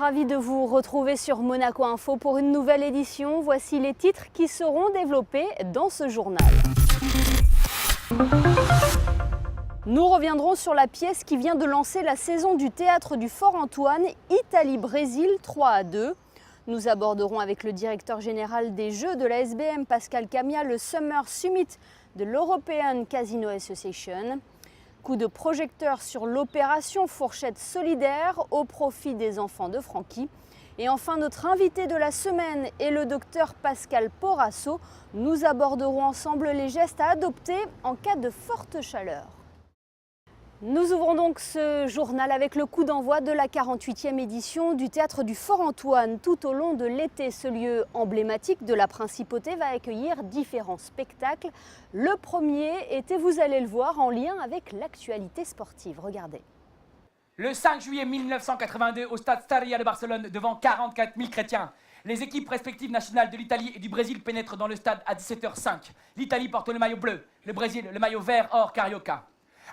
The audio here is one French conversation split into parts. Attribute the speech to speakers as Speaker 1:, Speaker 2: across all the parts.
Speaker 1: ravie de vous retrouver sur Monaco Info pour une nouvelle édition. Voici les titres qui seront développés dans ce journal. Nous reviendrons sur la pièce qui vient de lancer la saison du théâtre du Fort-Antoine, Italie-Brésil 3-2. Nous aborderons avec le directeur général des Jeux de la SBM, Pascal Camia, le Summer Summit de l'European Casino Association. Coup de projecteur sur l'opération Fourchette solidaire au profit des enfants de Francky. Et enfin, notre invité de la semaine est le docteur Pascal Porasso. Nous aborderons ensemble les gestes à adopter en cas de forte chaleur. Nous ouvrons donc ce journal avec le coup d'envoi de la 48e édition du Théâtre du Fort-Antoine. Tout au long de l'été, ce lieu emblématique de la Principauté va accueillir différents spectacles. Le premier était, vous allez le voir, en lien avec l'actualité sportive. Regardez.
Speaker 2: Le 5 juillet 1982, au stade Staria de Barcelone, devant 44 000 chrétiens. Les équipes respectives nationales de l'Italie et du Brésil pénètrent dans le stade à 17h05. L'Italie porte le maillot bleu, le Brésil le maillot vert or carioca.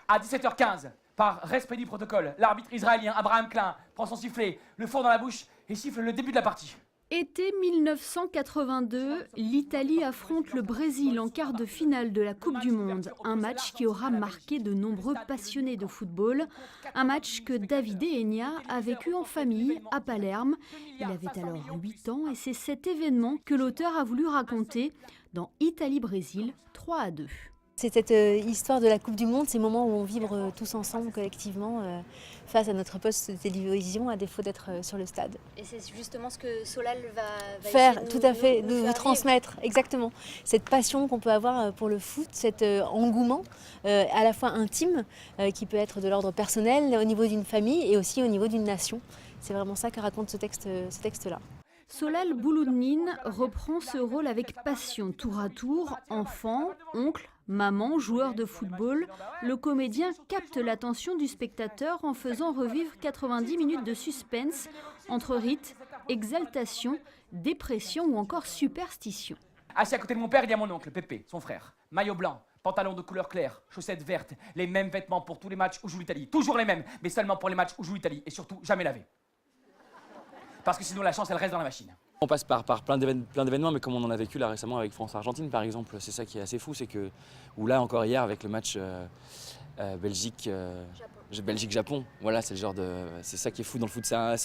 Speaker 2: À 17h15, par respect du protocole, l'arbitre israélien Abraham Klein prend son sifflet, le four dans la bouche et siffle le début de la partie.
Speaker 1: Été 1982, l'Italie affronte le Brésil en quart de finale de la Coupe du Monde. Un match qui aura marqué de nombreux passionnés de football. Un match que Davide Egna a vécu en famille à Palerme. Il avait alors 8 ans et c'est cet événement que l'auteur a voulu raconter dans Italie-Brésil 3-2.
Speaker 3: C'est cette histoire de la Coupe du Monde, ces moments où on vibre tous ensemble, collectivement, face à notre poste de télévision, à défaut d'être sur le stade.
Speaker 1: Et c'est justement ce que Solal va
Speaker 3: faire, tout à fait, nous transmettre, exactement. Cette passion qu'on peut avoir pour le foot, cet engouement à la fois intime, qui peut être de l'ordre personnel, au niveau d'une famille et aussi au niveau d'une nation. C'est vraiment ça que raconte ce texte-là.
Speaker 1: Solal Bouloudnine reprend ce rôle avec passion, tour à tour, enfant, oncle, maman, joueur de football. Le comédien capte l'attention du spectateur en faisant revivre 90 minutes de suspense entre rite, exaltation, dépression ou encore superstition.
Speaker 2: Assis à côté de mon père, il y a mon oncle, Pépé, son frère. Maillot blanc, pantalon de couleur claire, chaussettes vertes, les mêmes vêtements pour tous les matchs où joue l'Italie. Toujours les mêmes, mais seulement pour les matchs où joue l'Italie et surtout jamais lavés. Parce que sinon la chance elle reste dans la machine.
Speaker 4: On passe par plein d'événements, mais comme on en a vécu là récemment avec France-Argentine par exemple, c'est ça qui est assez fou, c'est que, ou là encore hier avec le match Belgique-Japon, voilà, c'est ça qui est fou dans le foot, ça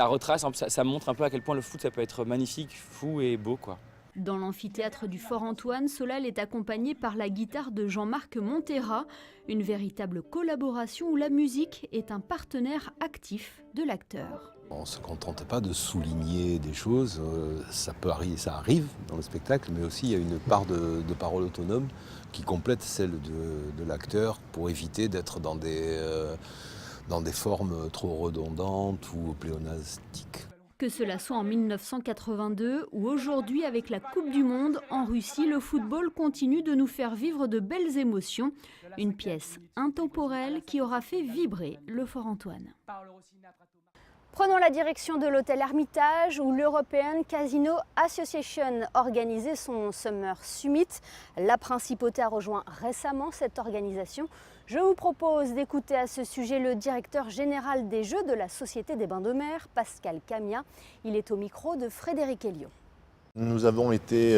Speaker 4: retrace, ça montre un peu à quel point le foot ça peut être magnifique, fou et beau quoi.
Speaker 1: Dans l'amphithéâtre du Fort-Antoine, Solal est accompagné par la guitare de Jean-Marc Montera, une véritable collaboration où la musique est un partenaire actif de l'acteur.
Speaker 5: On ne se contente pas de souligner des choses, ça arrive dans le spectacle, mais aussi il y a une part de parole autonome qui complète celle de l'acteur pour éviter d'être dans des formes trop redondantes ou pléonastiques.
Speaker 1: Que cela soit en 1982 ou aujourd'hui avec la Coupe du Monde en Russie, le football continue de nous faire vivre de belles émotions. Une pièce intemporelle qui aura fait vibrer le Fort-Antoine. Prenons la direction de l'hôtel Hermitage où l'European Casino Association organisait son Summer Summit. La Principauté a rejoint récemment cette organisation. Je vous propose d'écouter à ce sujet le directeur général des Jeux de la Société des Bains de Mer, Pascal Camia. Il est au micro de Frédéric Elliot.
Speaker 6: Nous avons été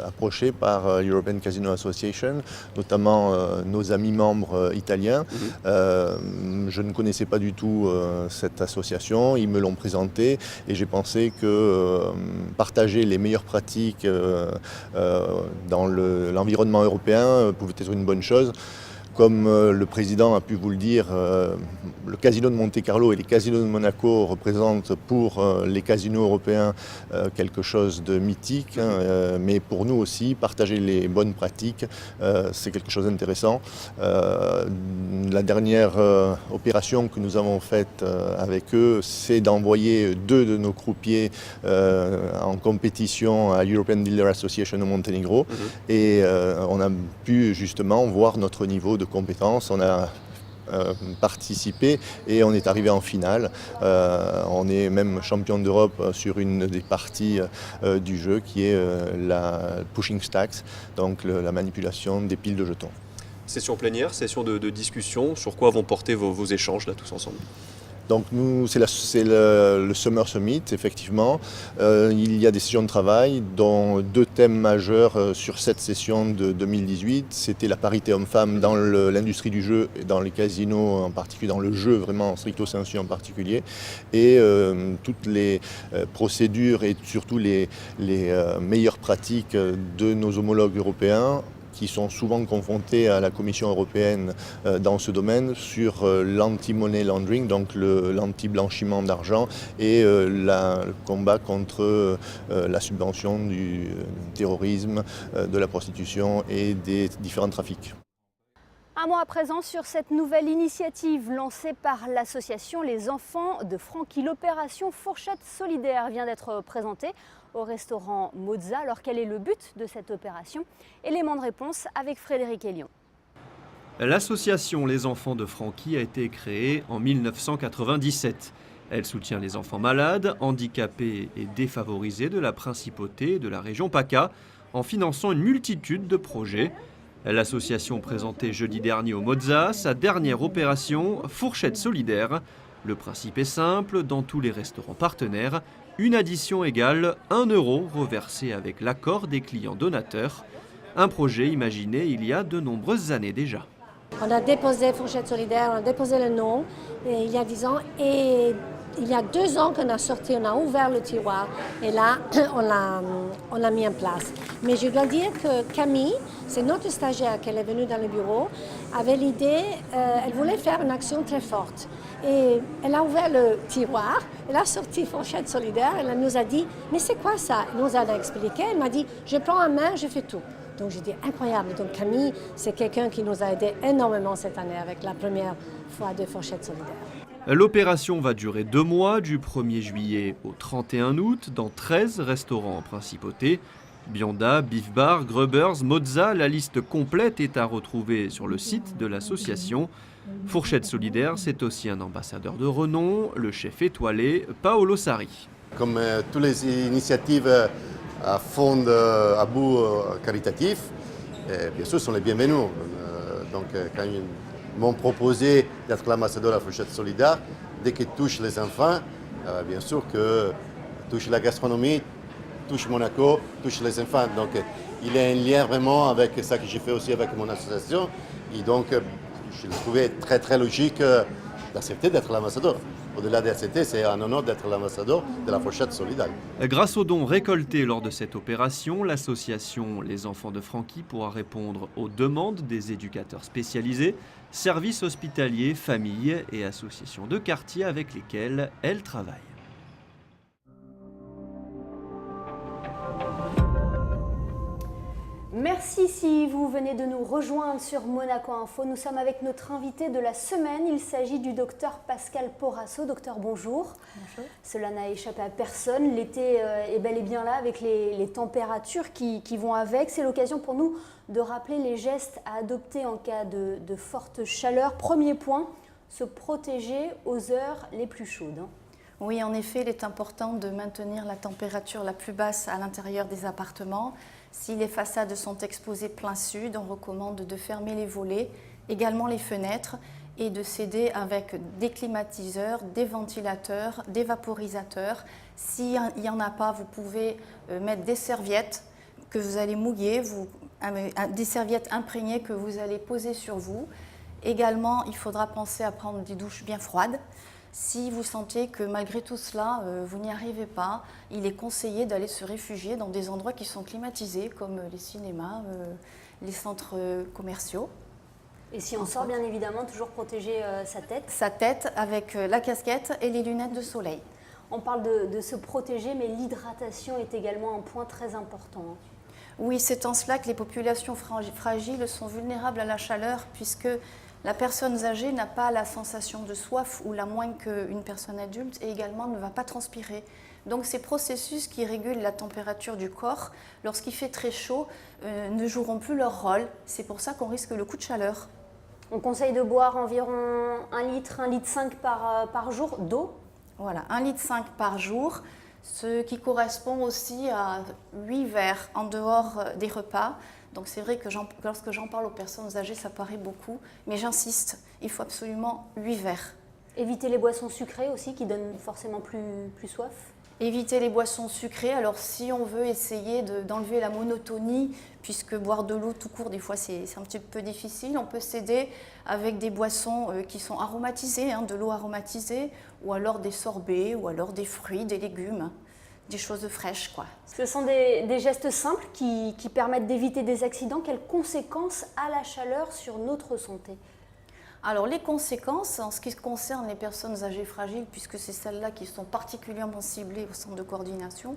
Speaker 6: approchés par l'European Casino Association, notamment nos amis membres italiens. Je ne connaissais pas du tout cette association, ils me l'ont présentée et j'ai pensé que partager les meilleures pratiques dans l'environnement européen pouvait être une bonne chose. Comme le président a pu vous le dire, le casino de Monte-Carlo et les casinos de Monaco représentent pour les casinos européens quelque chose de mythique, mais pour nous aussi, partager les bonnes pratiques, c'est quelque chose d'intéressant. La dernière opération que nous avons faite avec eux, c'est d'envoyer 2 de nos croupiers en compétition à l'European Dealer Association au Monténégro et on a pu justement voir notre niveau de compétences. On a participé et on est arrivé en finale. On est même champion d'Europe sur une des parties du jeu qui est la pushing stacks, donc la manipulation des piles de jetons.
Speaker 7: Session plénière, session de discussion, sur quoi vont porter vos échanges là tous ensemble?
Speaker 6: Donc nous, c'est le Summer Summit, effectivement. Il y a des sessions de travail, dont 2 thèmes majeurs sur cette session de 2018. C'était la parité homme-femme dans l'industrie du jeu, et dans les casinos en particulier, dans le jeu vraiment stricto sensu en particulier, et toutes les procédures et surtout les meilleures pratiques de nos homologues européens, qui sont souvent confrontés à la Commission européenne dans ce domaine sur l'anti-money laundering, donc l'anti-blanchiment d'argent et le combat contre la subvention du terrorisme, de la prostitution et des différents trafics.
Speaker 1: Un mot à présent sur cette nouvelle initiative lancée par l'association Les Enfants de Francky. L'opération Fourchette Solidaire vient d'être présentée au restaurant Mozza. Alors quel est le but de cette opération? Élément de réponse avec Frédéric Elion.
Speaker 7: L'association Les Enfants de Francky a été créée en 1997. Elle soutient les enfants malades, handicapés et défavorisés de la principauté et de la région PACA en finançant une multitude de projets. L'association présentait jeudi dernier au Mozza sa dernière opération Fourchette Solidaire. Le principe est simple, dans tous les restaurants partenaires, une addition égale 1 € reversé avec l'accord des clients donateurs. Un projet imaginé il y a de nombreuses années déjà.
Speaker 8: On a déposé Fourchette Solidaire, on a déposé le nom il y a 10 ans et il y a 2 ans qu'on a sorti, on a ouvert le tiroir et là on l'a mis en place. Mais je dois dire que Camille, c'est notre stagiaire qui est venue dans le bureau, avait l'idée, elle voulait faire une action très forte. Et elle a ouvert le tiroir, elle a sorti Fourchette Solidaire, elle nous a dit « mais c'est quoi ça ?» Elle nous a expliqué, elle m'a dit « je prends en main, je fais tout ». Donc j'ai dit incroyable. Donc Camille, c'est quelqu'un qui nous a aidé énormément cette année avec la première fois de Fourchette Solidaire.
Speaker 7: L'opération va durer 2 mois, du 1er juillet au 31 août, dans 13 restaurants en principauté. Bionda, Beef Bar, Grubbers, Mozza, la liste complète est à retrouver sur le site de l'association. Fourchette Solidaire, c'est aussi un ambassadeur de renom, le chef étoilé Paolo Sarri.
Speaker 9: Comme toutes les initiatives à fond, à bout caritatif, bien sûr, sont les bienvenus. Donc, quand ils m'ont proposé d'être l'ambassadeur de la Fourchette Solidaire, dès qu'ils touchent les enfants, bien sûr que touche la gastronomie, touche Monaco, touche les enfants. Donc, il y a un lien vraiment avec ça que j'ai fait aussi avec mon association. Et donc, je trouvais très très logique d'accepter d'être l'ambassadeur. Au-delà d'accepter, c'est un honneur d'être l'ambassadeur de la Fourchette Solidaire.
Speaker 7: Grâce aux dons récoltés lors de cette opération, l'association Les Enfants de Francky pourra répondre aux demandes des éducateurs spécialisés, services hospitaliers, familles et associations de quartier avec lesquelles elle travaille.
Speaker 1: Merci si vous venez de nous rejoindre sur Monaco Info. Nous sommes avec notre invité de la semaine. Il s'agit du docteur Pascal Porasso. Docteur, bonjour.
Speaker 3: Bonjour.
Speaker 1: Cela n'a échappé à personne. L'été est bel et bien là avec les températures qui vont avec. C'est l'occasion pour nous de rappeler les gestes à adopter en cas de forte chaleur. Premier point, se protéger aux heures les plus chaudes.
Speaker 10: Oui, en effet, il est important de maintenir la température la plus basse à l'intérieur des appartements. Si les façades sont exposées plein sud, on recommande de fermer les volets, également les fenêtres, et de s'aider avec des climatiseurs, des ventilateurs, des vaporisateurs. S'il n'y en a pas, vous pouvez mettre des serviettes que vous allez mouiller, des serviettes imprégnées que vous allez poser sur vous. Également, il faudra penser à prendre des douches bien froides. Si vous sentez que malgré tout cela, vous n'y arrivez pas, il est conseillé d'aller se réfugier dans des endroits qui sont climatisés, comme les cinémas, les centres commerciaux.
Speaker 1: Et si on sort, bien évidemment, toujours protéger sa tête.
Speaker 10: Sa tête avec la casquette et les lunettes de soleil.
Speaker 1: On parle de se protéger, mais l'hydratation est également un point très important.
Speaker 10: Oui, c'est en cela que les populations fragiles sont vulnérables à la chaleur, puisque la personne âgée n'a pas la sensation de soif ou la moins qu'une personne adulte et également ne va pas transpirer. Donc ces processus qui régulent la température du corps, lorsqu'il fait très chaud, ne joueront plus leur rôle. C'est pour ça qu'on risque le coup de chaleur.
Speaker 1: On conseille de boire environ 1 litre, 1,5 litre par jour d'eau.
Speaker 10: Voilà, 1,5 litre par jour, ce qui correspond aussi à 8 verres en dehors des repas. Donc c'est vrai que lorsque j'en parle aux personnes âgées, ça paraît beaucoup, mais j'insiste, il faut absolument 8 verres.
Speaker 1: Éviter les boissons sucrées aussi qui donnent forcément plus soif.
Speaker 10: Éviter les boissons sucrées. Alors si on veut essayer d'enlever la monotonie, puisque boire de l'eau tout court, des fois c'est un petit peu difficile, on peut s'aider avec des boissons qui sont aromatisées, de l'eau aromatisée, ou alors des sorbets, ou alors des fruits, des légumes, des choses fraîches, quoi.
Speaker 1: Ce sont des gestes simples qui permettent d'éviter des accidents. Quelles conséquences a la chaleur sur notre santé ?
Speaker 10: Alors les conséquences, en ce qui concerne les personnes âgées fragiles, puisque c'est celles-là qui sont particulièrement ciblées au centre de coordination,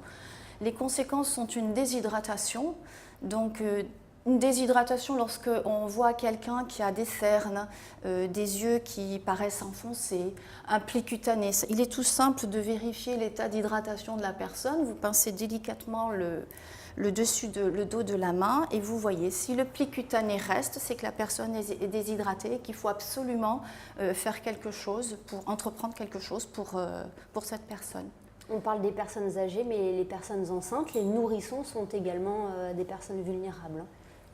Speaker 10: les conséquences sont une déshydratation. Donc une déshydratation lorsqu'on voit quelqu'un qui a des cernes, des yeux qui paraissent enfoncés, un pli cutané. Il est tout simple de vérifier l'état d'hydratation de la personne. Vous pincez délicatement le dos de la main et vous voyez si le pli cutané reste, c'est que la personne est déshydratée et qu'il faut absolument faire quelque chose, entreprendre quelque chose pour cette personne.
Speaker 1: On parle des personnes âgées, mais les personnes enceintes, les nourrissons sont également des personnes vulnérables.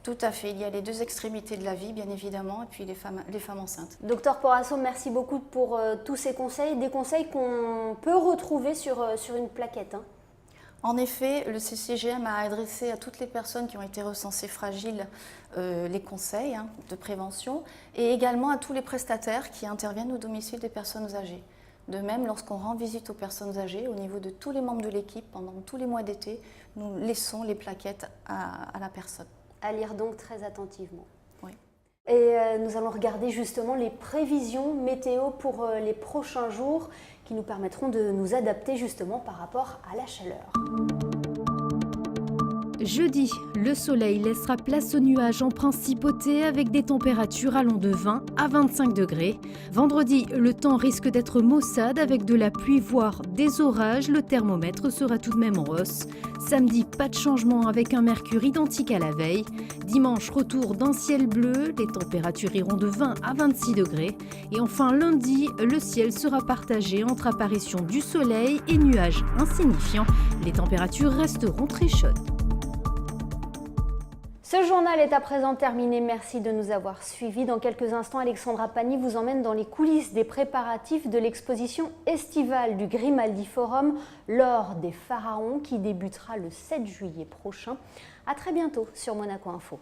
Speaker 10: Tout à fait, il y a les deux extrémités de la vie, bien évidemment, et puis les femmes enceintes.
Speaker 1: Docteur Porasso, merci beaucoup pour tous ces conseils, des conseils qu'on peut retrouver sur une plaquette.
Speaker 10: En effet, le CCGM a adressé à toutes les personnes qui ont été recensées fragiles les conseils de prévention et également à tous les prestataires qui interviennent au domicile des personnes âgées. De même, lorsqu'on rend visite aux personnes âgées, au niveau de tous les membres de l'équipe, pendant tous les mois d'été, nous laissons les plaquettes à la personne.
Speaker 1: À lire donc très attentivement.
Speaker 10: Oui.
Speaker 1: Et nous allons regarder justement les prévisions météo pour les prochains jours qui nous permettront de nous adapter justement par rapport à la chaleur.
Speaker 11: Jeudi, le soleil laissera place aux nuages en principauté avec des températures allant de 20 à 25 degrés. Vendredi, le temps risque d'être maussade avec de la pluie voire des orages. Le thermomètre sera tout de même en hausse. Samedi, pas de changement avec un mercure identique à la veille. Dimanche, retour d'un ciel bleu. Les températures iront de 20 à 26 degrés. Et enfin, lundi, le ciel sera partagé entre apparition du soleil et nuages insignifiants. Les températures resteront très chaudes.
Speaker 1: Ce journal est à présent terminé. Merci de nous avoir suivis. Dans quelques instants, Alexandra Pani vous emmène dans les coulisses des préparatifs de l'exposition estivale du Grimaldi Forum, l'or des pharaons, qui débutera le 7 juillet prochain. À très bientôt sur Monaco Info.